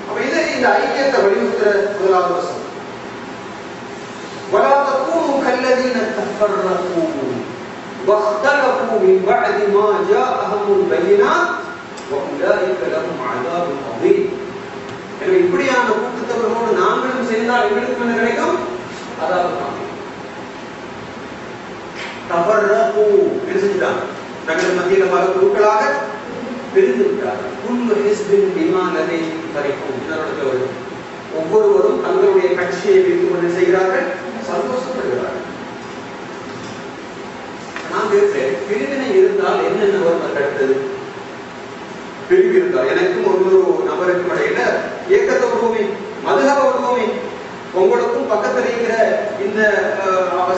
அப்ப இது இந்த ஐக்கியத்தை வலியுறுத்துற முதலாவது வசனம். وَلَا تَكُونُوا كَالَّذِينَ تَفَرَّقُوا وَاخْتَلَفُوا مِنْ بَعْدِ مَا جَاءَهُمُ الْبَيِّنَاتُ وَأُولَٰئِكَ لَهُمْ عَذَابٌ عَظِيمٌ. எனவே இப்படியான கூட்டத்தவர்களோடு நாங்களும் சேர்ந்தால் எங்களுக்கு என்ன கிடைக்கும், அதாவது தஃபர்ரகு என்ன செஞ்சிட்டாங்க, தங்கள் மத்தியில் பல குழுக்களாக பிரிந்து விட்டார்கள். குல்லு ஹிஸ்பின் பிமா லதைஹிம் ஃபரிஹூன். இதனோட ஒவ்வொருவரும் தங்களுடைய கட்சியை வைத்துக் கொண்டு செய்கிறார்கள், சந்தோஷப்படுகிறார்கள். நான் கேட்கிறேன், பிரிவினை இருந்தால் என்னென்ன வரும் அடுத்தது? பிரிவு இருந்தால் எனக்கும் ஒரு நபருக்கும் இடையில ஏக்கத்தை உருவமே, மதுஹப உருவமே, உங்களுக்கும் பக்கத்தில் இருக்கிற இந்த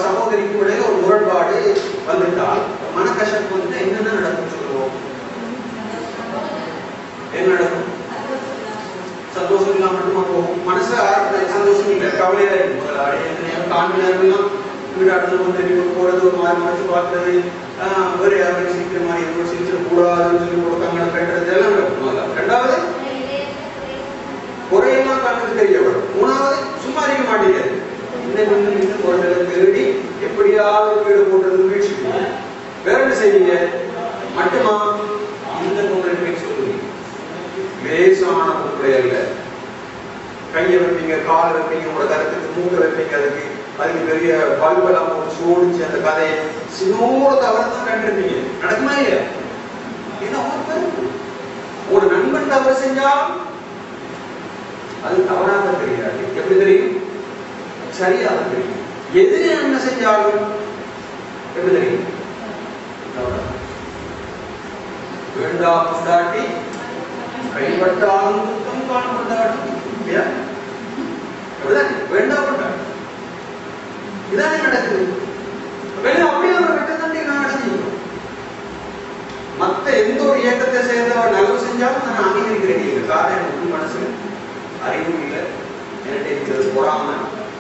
சகோதரிக்கும் இடையில ஒரு முரண்பாடு வந்துட்டால் மனக்கஷ்டம் வந்துட்டு என்னென்ன நடக்கும் சொல்லுவோம்? என்ன நடக்கும்? சந்தோஷம் இல்லாம மட்டுமா போகும், மனசுல சந்தோஷம் இல்லை, கவலையா இருக்கும். காண்பிலாம் வீடு அடுத்த வந்து போறது, ஒரு மாதிரி மறைச்சு பார்க்கறது, வேற யாரும் சிரிக்கிற மாதிரி சிரிச்சிட கூடாதுன்னு சொல்லி கொடுத்தாங்க கட்டுறது எல்லாம் நடக்கும். ரெண்டாவது குறையெல்லாம் கண்ணுக்கு தெரிய வரும். மூணாவது சும்மா இருக்க மாட்டேங்குது, இன்னும் குறைகளை தேடி எப்படியாவது வீடு போடுறது முயற்சி. வேற என்ன செய்வீங்க? மட்டுமா இந்த பொங்கலுக்கு சொல்லுவீங்க, லேசான பொங்கலை அல்ல. கையை வைப்பீங்க, காலை வைப்பீங்க, உங்களோட கருத்துக்கு மூக்க வைப்பீங்க, அதுக்கு பெரிய பல்பெல்லாம் போட்டு சோடிச்சு அந்த கதையை சின்னோட தவறு தான் கண்டிருப்பீங்க. நடக்குமா இல்லையா? ஏன்னா ஒரு நண்பன் தவறு செஞ்சா அது தவறாக தெரியாது. எப்படி தெரியும்? சரியாக தெரியும். எதிரி என்ன செஞ்சாலும் எப்படி தெரியும்? வேண்டாம் கொண்டாட்டி கைப்பட்டாலும் குத்தம் காணப்பட்டாலும் வேண்டாம் கொண்டாடி. இதானே நடக்குது. அப்படியே ஒரு கட்டத்தண்டி நான் அடைஞ்சிருக்கோம். மற்ற எந்த ஒரு இயக்கத்தை சேர்ந்தவர் நல்லது செஞ்சாலும் நான் அங்கீகரிக்கிறேன். காரணம் மனசு அறிவும் இல்லை, என்கிட்ட இருக்கிறது பொறாமை,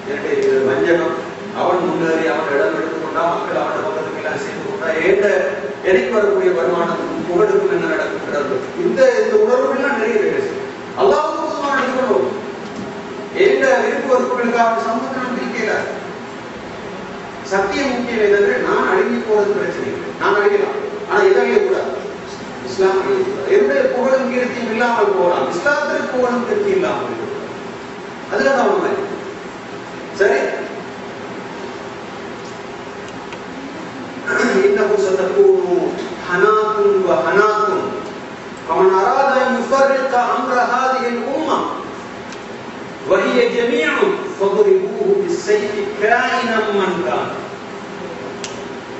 என்கிட்ட இருக்கிறது வஞ்சகம். அவன் முன்னேறி அவன் இடம் எடுத்துக்கொண்டா, மக்கள் அவன் பக்கத்துக்கு எல்லாம் சேர்ந்து கொண்டா, எனக்கு வரக்கூடிய வருமானத்துக்கும் புகழுக்கும் என்ன நடக்குகிறது, இந்த உணர்வுகள்லாம் நிறைய பேர் அல்லாஹ்வுக்கு பொதுவாக எடுத்துக்கொள்வோம். எந்த விருப்பு வெறுப்புகளுக்காக சமூகத்தை நான் பிரிக்கல. சத்தியம் முக்கியம் என்னது, நான் அழுகி போறது பிரச்சனை இல்லை, நான் அழுகலாம், ஆனா இதழிய கூடாது. இஸ்லாம் எந்த புகழும் கீர்த்தியும் இல்லாமல் போகலாம், இஸ்லாத்திற்கு புகழும் கீர்த்தி இல்லாமல் அதுலதான் உண்மை. சரி, إنه ستكون حناط وحناط فمن أراد أن يفرق أمر هذه الأمة وهي جميع فضربوه بالسيف كائنا من كان.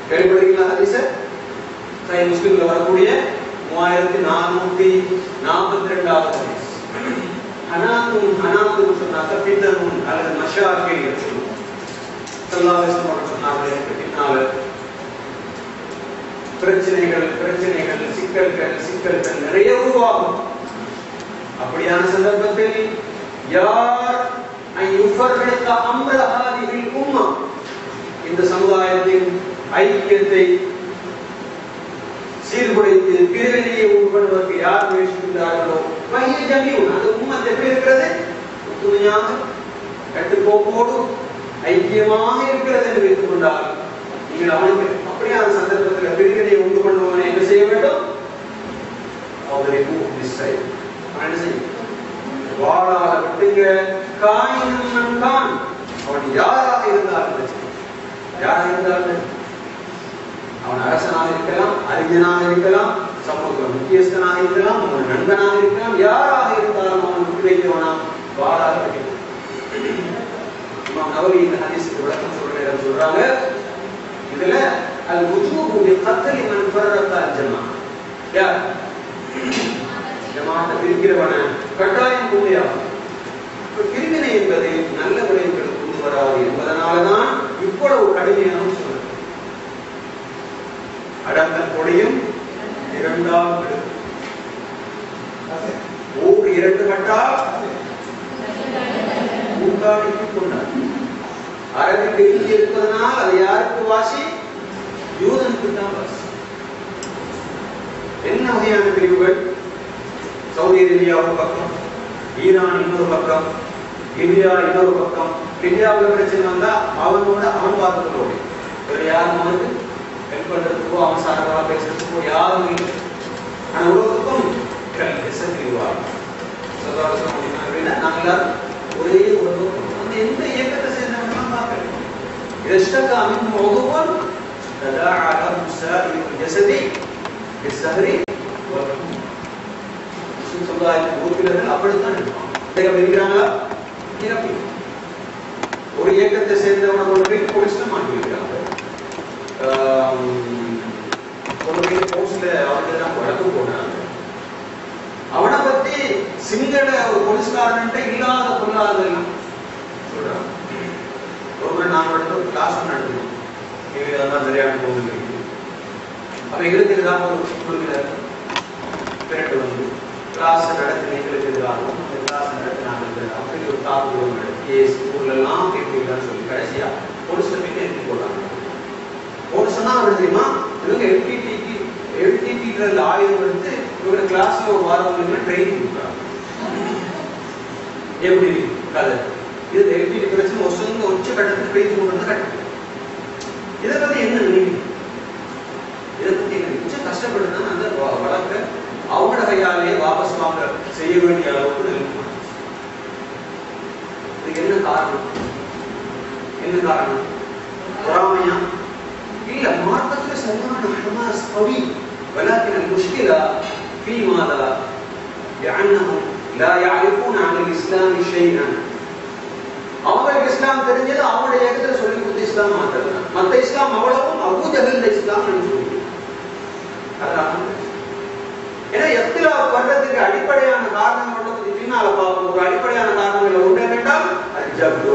கேள்விப்படுகிறீங்களா? ஹதீஸ சஹீஹ் முஸ்லிம்ல வரக்கூடிய 3442வது ஹதீஸ். ஹனாத்துன்னு சொன்னாக்க பின்னனும் அல்லது மஷாக்கில் சொல்லுவோம். ஸல்லல்லாஹு அலைஹி வஸல்லம் சொன்னாங்க, பின்னால பிரச்சனைகள் சிக்கல்கள் நிறைய உருவாகும். அப்படியான சந்தர்ப்பத்தில் யார் இந்த சமுதாயத்தின் ஐக்கியத்தை பிரிவினையை உண்டு பண்ணுவதற்கு யார் முயற்சிக்கின்றார்களோ வகையை ஜமியும் அது உம்மத் எப்படி இருக்கிறது? ஒத்துமையாக கட்டுக்கோப்போடு ஐக்கியமாக இருக்கிறது என்று வைத்துக் கொண்டால் நீங்கள் அவனுக்கு அப்படியான சந்தர்ப்பத்தில் பிரிவினையை உண்டு பண்ணுவவனை என்ன செய்ய வேண்டும்? அவரை என்ன செய்யும்? வாழாக விட்டுங்க. காயினும் தான் அவன் யாராக இருந்தாலும் யாராக இருந்தாலும் அவன் அரசனாக இருக்கலாம், அறிஞனாக இருக்கலாம், சமூக முக்கியஸ்தனாக இருக்கலாம், அவன் நண்பனாக இருக்கலாம், யாராக இருந்தாலும் அவன் விட்டு வைக்கவனா வாழாக வைக்கணும். இமாம் நவவி இந்த ஹதீஸுக்கு விளக்கம் சொல்ற இடம் சொல்றாங்க, இதுல அல் வுஜூபு பிகத்லி மன் ஃபர்ரக அல் ஜமா. யார் ஜமாஅத்தை பிரிக்கிறவன கட்டாயம் கொள்ளையாகும். பிரிவினை என்பது நல்ல விளைவுகளை கொண்டு வராது என்பதனாலதான் இவ்வளவு கடுமையான சொல்றது. அடங்கல் கொடியும் இரண்டாம் ஊர் இரண்டு கட்டால் ஊட்டாடிக்கு கொண்டார். அரபிக்கு எழுதி இருப்பதனால் அது யாருக்கு வாசி? யூதனுக்கு தான் வாசி. என்ன வகையான பிரிவுகள்? சவுதி அரேபியா ஒரு பக்கம், ஈரான் இன்னொரு பக்கம், இந்தியா இன்னொரு பக்கம். இந்தியாவில் பிரச்சனை வந்தா அவனோட அவன் பார்த்துக்கொள்ள வேற யாரும் அவனுக்கு ஹெல்ப் பண்றதுக்கோ அவன் சார்பாக பேசுறதுக்கோ யாரும் இல்லை. ஆனா உலகத்துக்கும் அப்படின்னா நாங்கள ஒரே உலகம் அந்த எந்த இயக்கத்தை சேர்ந்தவங்க பார்க்கணும். இதற்காக ஒவ்வொரு சமுதாயத்தின் உறுப்பினர்கள் அப்படித்தான் இருப்பாங்க. ஒரு இயக்கத்தை சேர்ந்தவனை கொண்டு போய் போலீஸ்ல மாட்டி வைக்கிறாங்க. கொண்டு போய் போலீஸ்ல அவருக்கு தான் வழக்கு போடுறாங்க. அவனை பத்தி சிங்கள ஒரு போலீஸ்காரன்ட்ட இல்லாத பொருளாதாரம் சொல்றாங்க. ஒரு நாங்கள் ஒரு கிளாஸ் நடத்தணும், எங்களுக்கு அதெல்லாம் சரியான போகுது. அப்ப எங்களுக்கு எதிராக ஒரு குழுவினர் திரட்டு வந்து கிளாஸ் நடத்தி எங்களுக்கு எதிராகவும் அந்த கிளாஸ் நடத்தினாங்க அப்படி ஒரு தாக்குதல் நடத்தி ஸ்கூல்ல எல்லாம் கேட்கலான்னு சொல்லி கடைசியா போலீஸ்ல போயிட்டு எடுத்து போடுறாங்க. போலீஸ்னா அப்படி தெரியுமா, இவங்க எல்டிடில ஆயுதம் எடுத்து இவங்க கிளாஸ்ல ஒரு வாரம் ட்ரைனிங் கொடுக்குறாங்க. எப்படி கதை இது எல்டிடி பிரச்சனை ஒசங்க உச்ச கட்டத்துக்கு பேசி கொண்டு வந்து கட்டணும். இதை பத்தி என்ன நினைக்கிறீங்க? இதை பத்தி என்ன கஷ்டப்படுதுன்னா அந்த வழக்க அவங்களோட கையாலேயே வாபஸ் வாங்க செய்ய வேண்டிய அளவுக்கு நினைக்கணும். இதுக்கு என்ன காரணம்? என்ன காரணம்? பொறாமையா? இல்ல, மார்க்கத்துல சரியான ஹமாஸ் கவி. ولكن المشكلة في ماذا؟ لأنهم لا يعرفون عن الإسلام شيئا. அவங்களுக்கு இஸ்லாம் தெரிஞ்சது அவங்களுடைய இயக்கத்துல சொல்லி கொடுத்த இஸ்லாம் மாத்திரம். மத்த இஸ்லாம் அவ்வளவும் அபூ ஜஹல் இஸ்லாம் சொல்லி. ஏன்னா எத்திலா வர்றதுக்கு அடிப்படையான காரணங்கள் பத்தி பின்னால பார்ப்போம். ஒரு அடிப்படையான காரணங்கள் ஒன்று என்னென்றால் அது ஜப்ரு.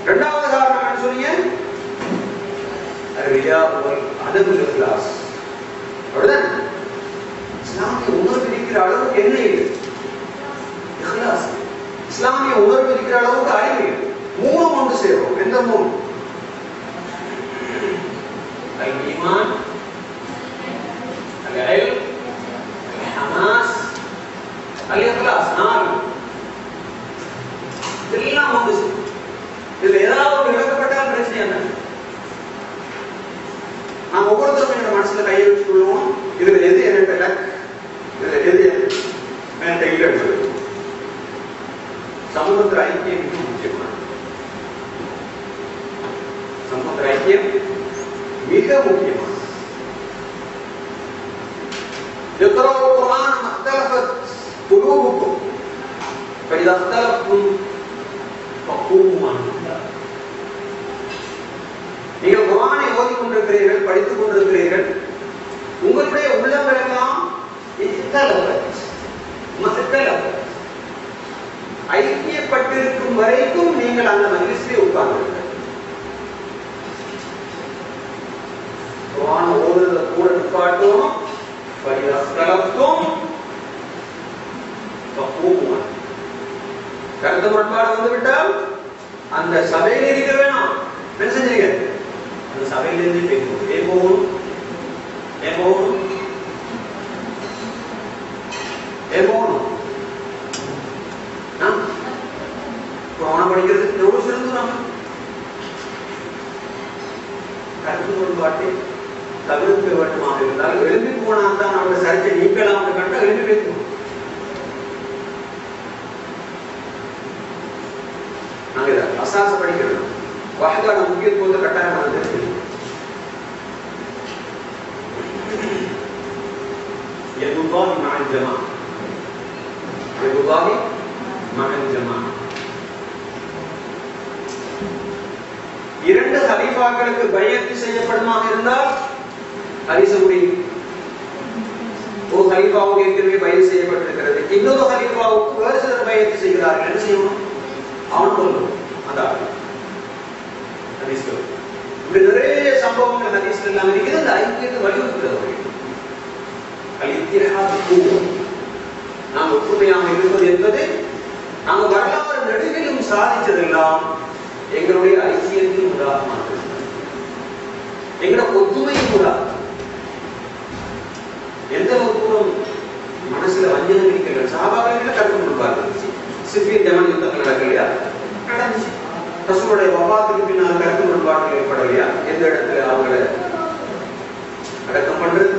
இரண்டாவது காரணம் என்ன சொன்னீங்க? அதபுல் இக்லாஸ். அப்படிதான் இஸ்லாமிய உணர்வு இருக்கிற அளவுக்கு என்ன இல்லை? இக்லாஸ். இஸ்லாமிய உணர்வு இருக்கிற அளவுக்கு அறிவு இல்லை. மூணு ஒன்று சேரும். எந்த மூணு? அல் ஈமான், அல் இல்ம், அல் ஹமாஸ், அல் இக்லாஸ். நாலு. இதெல்லாம் ஒன்று சேரும். இதுல ஏதாவது ஒரு விளக்கப்பட்டால் பிரச்சனை என்ன? நான் ஒவ்வொருத்தரும் என்னோட மனசுல கையை வச்சு கொள்வோம். இதுல எது என்ன, இதுல எது என்ன இல்லை. சமூகத்தில் ஐக்கியம் மிக முக்கியமானது. சமூகத்தில் ஐக்கியம் மிக முக்கியமானது. اقرأوا القرآن ما اختلفت قلوبكم فإذا اختلفتم فقوموا عنه. நீங்கள் குர்ஆனை ஓதிக் கொண்டிருக்கிறீர்கள், படித்துக் கொண்டிருக்கிறீர்கள், உங்களுடைய உள்ளங்கள் எல்லாம் ஐக்கியப்பட்டிருக்கும் வரைக்கும் நீங்கள் அந்த மஜ்லிஸிலே உட்கார்ந்திருங்கள். குர்ஆன் ஓதுறத கூட நிப்பாட்டும். கருத்து முரண்பாடு வந்துவிட்டால் அந்த சபையில் இருக்க வேணாம். என்ன செஞ்சீங்க? அந்த சபையிலிருந்து போகணும். ஏன் போகணும்? ஏன் போகணும்? குர்ஆன் படிக்கிறதுக்கு எவ்வளவு சிறந்து நாம கருத்து முரண்பாட்டை தவிர்க்க வேண்டுமாக இருந்தால் எழுப்பி போனால் தான் நம்ம சர்ச்சை நீக்கலாம் கண்டா எழுப்பி வைக்கணும். நாங்க இதை அசாச படிக்கிறோம். வஹ்தான முக்கியத்துவத்தை கட்டாயமாக தெரிஞ்சுக்கணும். யதுல்லாஹி மஅல் ஜமா, யதுல்லாஹி மஅல் ஜமா. இரண்டு ஹலீஃபாக்களுக்கு பைஅத் செய்யப்படுமாக இருந்தால் ஹதீஸ் முடியும். ஒரு ஹலீஃபாவுக்கு ஏற்கனவே பைஅத் செய்யப்பட்டிருக்கிறது, இன்னொரு ஹலீஃபாவுக்கு வேறு சிலர் பைஅத் செய்கிறார்கள், என்ன செய்யணும்? அவன் சொல்லணும். அதான் ஹதீஸ். இப்படி நிறைய சம்பவங்கள் ஹதீஸ்ல எல்லாம் இருக்குது. அந்த ஐக்கியத்தை வலியுறுத்துறது நாம் ஒற்றுமையாக இருப்பது என்பது நாங்கள் வரலாறு நடுவிலும் சாதித்ததெல்லாம் எங்களுடைய ஐக்கியத்தின் உதாரணமாக, எங்களோட ஒத்துமையும் உதாரணம். எந்த ஒரு தூரம் மனசுல வஞ்சனை இருக்கிற சஹாபாக்கள் கருத்து கொடுப்பார்கள். சிஃபின் ஜமல் யுத்தங்கள் நடக்கலையா? நடந்துச்சு. ரசூலுடைய வஃபாத்துக்கு பின்னால் கருத்து முரண்பாடுகள் ஏற்படலையா? எந்த இடத்துல அவங்களை அடக்கம் பண்றது,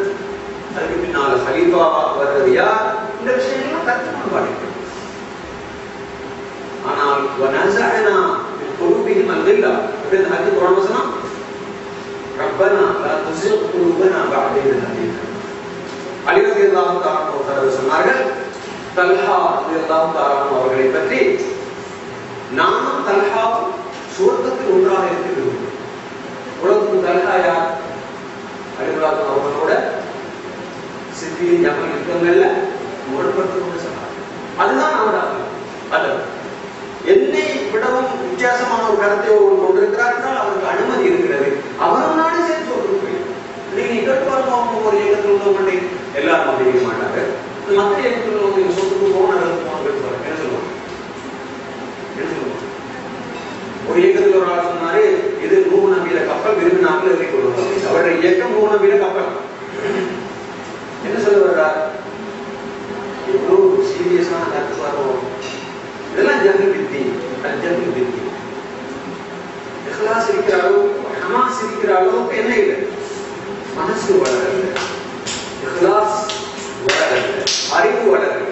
அதுக்கு பின்னால் ஹலீஃபாவாக வர்றது யார், இந்த விஷயங்கள்லாம் கருத்து முரண்பாடு. ஆனால் வனஸஅனா மின் குலூபிஹிம் அல்-கில்லா, இந்த ஹதீஸ் குர்ஆன் வசனம், ரப்பனா லா துஸிக் குலூபனா பஅத இத் ஹதீனா. அலி ரலியல்லாஹு தஆலா சொன்னார்கள், தல்ஹா ரலியல்லாஹு தஆலா அவர்களை பற்றி, நானும் தல்ஹா சுவர்க்கத்தில் ஒன்றாக இருக்கிறோம். உலகத்துக்கு தல்ஹா யார்? அலி ரலியல்லாஹு அவர்களோட சிஃபின் ஜமல் யுத்தங்கள்ல முரண்பட்டு கொண்டு சொன்னார். அதுதான் அவராக. அது என்னை விடவும் வித்தியாசமான ஒரு கருத்தை ஒருவர் கொண்டிருக்கிறார் என்றால் அவருக்கு அனுமதி இருக்கிறது. அவரும் நாடு சேர்த்து சொல்லுங்க. நீங்க கேட்டு பாருங்க, ஒரு இயக்கத்தில் உள்ளவங்க எல்லாரும் அப்படி இருக்க மாட்டாங்க. மற்ற இயக்கத்தில் உள்ளவங்க சொத்துக்கு போன என்ன சொல்லுவாங்க? ஒரு இயக்கத்தில் ஒரு ஆள் சொன்னாரு, இது 100 நம்பியில கப்பல் விரும்பினாக்கள் எழுதி கொள்வாங்க. அவருடைய இயக்கம் 100 நம்பியில கப்பல். என்ன சொல்ல வர்றார்? எவ்வளவு சீரியஸான கருத்து பாருவோம். இதெல்லாம் ஜஹல் பித்தி, ஜஹல் பித்தி. இஹ்லாஸ் இருக்கிற அளவுக்கு, ஹமாஸ் இருக்கிற அளவுக்கு என்ன இல்லை? மனசு வளரல, இஹ்லாஸ் வளரல, அறிவு வளரல.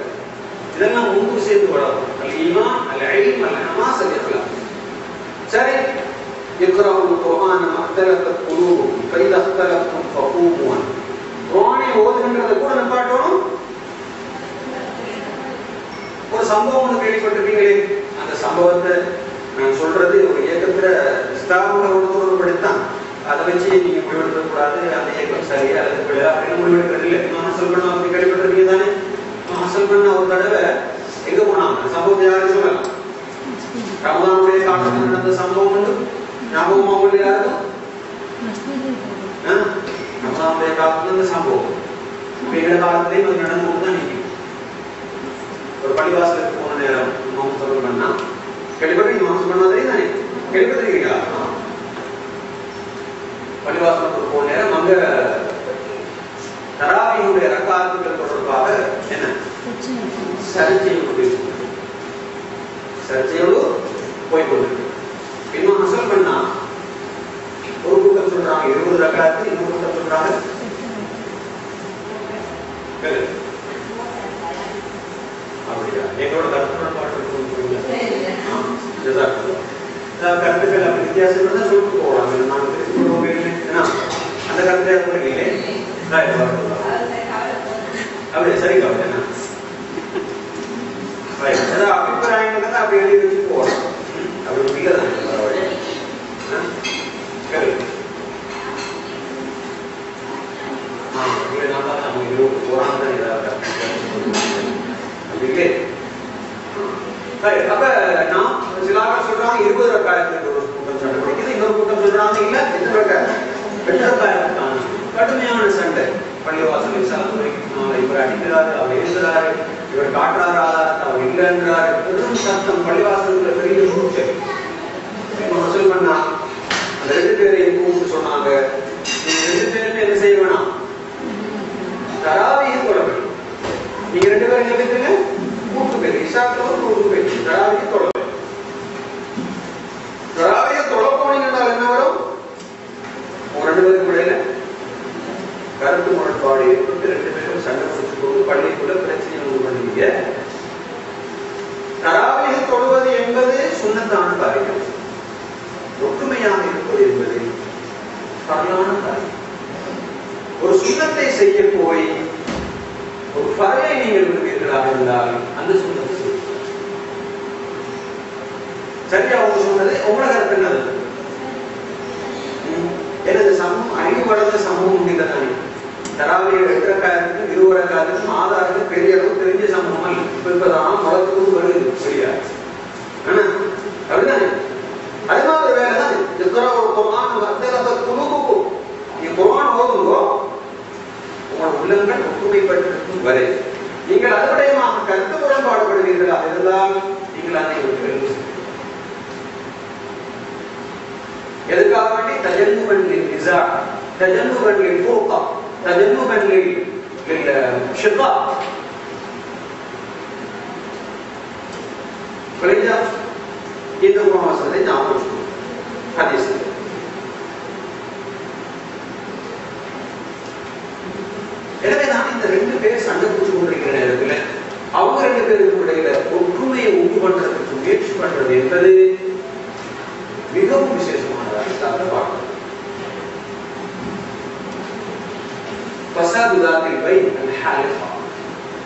இதெல்லாம் ஒன்று சேர்ந்து வளரும். அல் ஈமான், அல் இல்ம், அல் ஹமாஸ், அல் இஹ்லாஸ். சரி, இக்ராஉல் குர்ஆன மக்தலத் குலூபுக்கும் ஃபைதா இக்தலஃப்தும் ஃபகூமு. குர்ஆனை ஓதுகின்றத கூட நிப்பாட்டணும். ஒரு சம்பவம் ஒன்று கேள்விப்பட்டிருப்பீங்களே, அந்த சம்பவத்தை நான் சொல்றது ஒரு இயக்கத்துல ஸ்தாபனோடு தொடர்புபடுத்தான். அதை வச்சு நீங்க முடிவெடுக்க கூடாது, அந்த இயக்கம் சரி அல்லது பிழை அப்படின்னு முடிவெடுக்கிறது இல்லை. ஹசல் பண்ண அப்படி கேள்விப்பட்டிருக்கீங்க தானே? ஹசல் பண்ண ஒரு தடவை எங்க போனாங்க? சம்பவத்தை யாரும் சொல்லலாம். ரமதானுடைய காலத்தில் நடந்த சம்பவம் உண்டு, ஞாபகமா உள்ள யாருக்கும்? ரமதானுடைய காலத்துல இந்த சம்பவம் எங்க காலத்திலேயும் அது நடந்து கொண்டுதான் நீங்க ஒரு பள்ளிவாசலுக்கு போன நேரம் மாசம் பண்ணா கேள்விப்பட்டு மாசம் பண்ணாதே தானே கேள்விப்பட்டிருக்கீங்களா? பள்ளிவாசலுக்கு போன நேரம் அங்க தராவியுடைய ரக்காத்துக்கள் தொடர்பாக என்ன சர்ச்சையோடு போய்கொண்டிருக்கு. இன்னும் அசல் பண்ணா ஒரு கூட்டம் சொல்றாங்க 20 ரக்காத்து, இன்னொரு கூட்டம் சொல்றாங்க அப்படியா? எங்களோட கருத்துக்கள் அப்படி வித்தியாசம் தான் சொல்லிட்டு போகலாம். நான் தெரிஞ்சுக்கணும் அந்த கருத்தை போறீங்களே அப்படி சரி கவலை அபிப்பிராயங்கள் தான் அப்படி எழுதி வச்சு போகலாம். அப்படி இல்லதான் அப்ப நான் சிலாக சொல்றாங்க 20 ரக்காயத்துக்கு ஒரு கூட்டம் சண்டை பிடிக்குது, இன்னொரு கூட்டம் சொல்றாங்க இல்ல 8 ரக்காயத்துக்கான கடுமையான சண்டை. பள்ளிவாசலில் சலந்துரைக்கு இவர் அடிக்கிறாரு, அவர் எழுதுறாரு, இவர் காட்டுறாரு ஆதாரத்தை, அவர் இல்லைன்றாரு. பெரும் சத்தம் பள்ளிவாசலுக்குள்ள பெரிய சூழ்ச்சி. வசூல் பண்ணா அந்த 2 பேரையும் கூப்பிட்டு சொன்னாங்க, நீங்க 2 பேருமே என்ன செய்ய வேணாம், தராவியை கொள்ள வேண்டும். நீங்க 2 பேரும் எப்படி பரலான காரியம். ஒரு சுண்ணத்தை செய்ய போய் ஒரு பரலை நீங்கள் விடுவீர்களாக இருந்தால் அந்த சுண்ணத்தை செய்ய சரியா அவங்க சொன்னது உங்களோட கருத்து என்னது? எனது சமூகம் அறிவு வளர்ந்த சமூகம் அப்படின்றதானே தராவிய 8 ரக்காயத்துக்கும் 20 ரக்காயத்துக்கும் ஆதாரத்துக்கு பெரிய அளவு தெரிஞ்ச சமூகம் அல்ல. இப்பதான் மதத்துக்கும் வருது சரியா அப்படிதானே? அது மாதிரி ஒரு வேலை தான் இருக்கிற ஒரு குர்ஆன் வர்த்தகத்தை குழுவுக்கும் நீங்க குர்ஆன் ஓதுங்கோ உங்களோட உள்ளங்கள் ஒற்றுமைப்பட்டிருக்கும் வரை நீங்கள் அதுவிடயமாக கருத்து முரண்பாடுபடுவீர்களாக இருந்தால் நீங்கள் அதை விட்டு எதுக்காக வேண்டி தஜன்னுபன் லில்நிஸா தஜன்னுபன் லில்ஃபுர்கா தஜன்னுபன் லில்ஷிகாக் புரியுதா? இந்த குர்ஆன் ஞாபகம் ஹதீஸ். எனவே நான் இந்த 2 பேர் சண்டை பிடிச்சு கொண்டிருக்கிற நேரத்தில் அவங்க 2 பேருக்கு இடையில ஒற்றுமையை உண்டு பண்றதுக்கு முயற்சி பண்றது என்பது மிகவும் விசேஷமானதாக பார்க்கணும். ஃபஸாது ذاتில் பைன் அல்-ஹாலிஃபா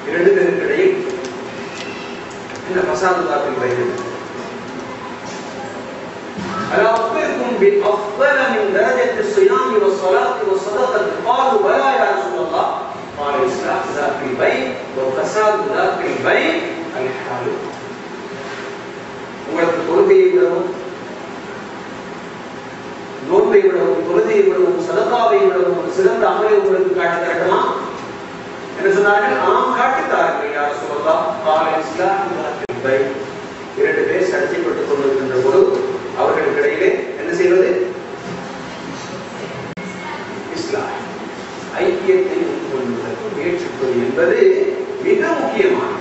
2 பேருக்கு இடையில் என்ன ஃபஸாது ذاتில் பைன் ألا أخبركم بأفضل من درجة الصيام والصلاة والصدقة قالوا بلى يا رسول الله قال إصلاح ذات البين وفساد ذات البين الحالف. உங்களுக்கு தொழுகையை விடவும் நோன்பை விடவும் தொழுகையை விடவும் சதகாவை விடவும் ஒரு சிறந்த அமலை உங்களுக்கு காட்டி தரட்டுமா என்று சொன்னார்கள். ஆம் காட்டித்தார்கள் யா ரசூலல்லாஹ் قال إصلاح ذات البين. 2 பேர் சர்ச்சைப்பட்டுக் கொண்டிருக்கின்ற பொழுது அவர்களுக்கு இடையிலே என்ன செய்வது? இஸ்லாம் ஐக்கியத்தை உண்டு கொள்வதற்கு முயற்சிப்பது என்பது மிக முக்கியமானது.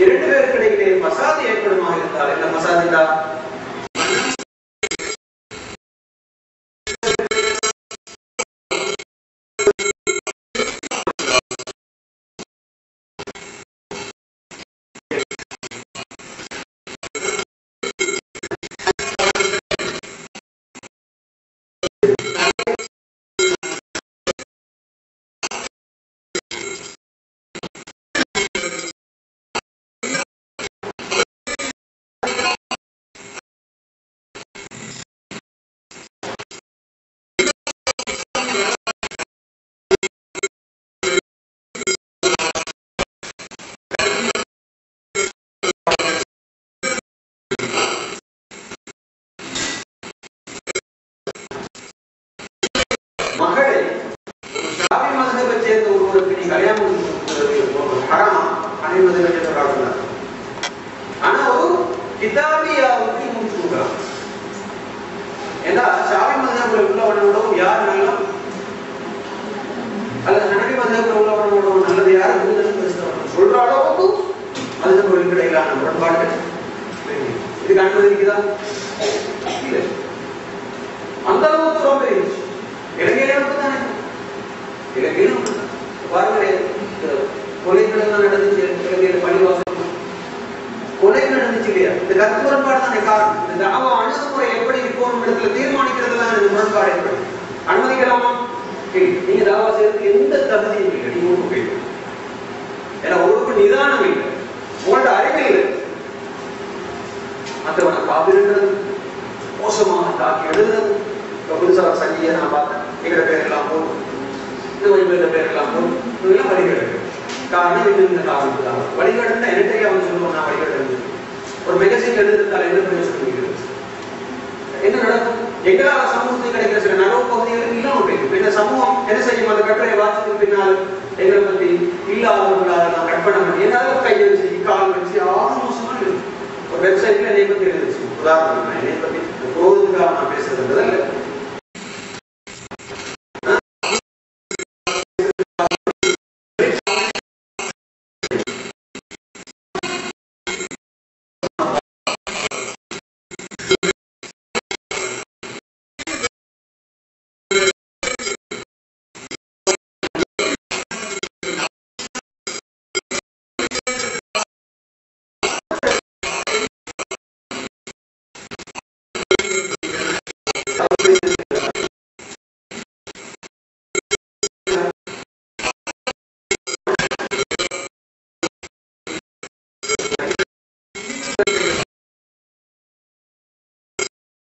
2 பேருக்கு இடையிலே ஃபஸாது ஏற்படுமாக இருந்தால் என்ன ஃபஸாது என்றால் வெப்சைட்ல என்னை பத்தி எழுதிச்சு. உதாரணம் என்னை பத்தி நான் பேசுறது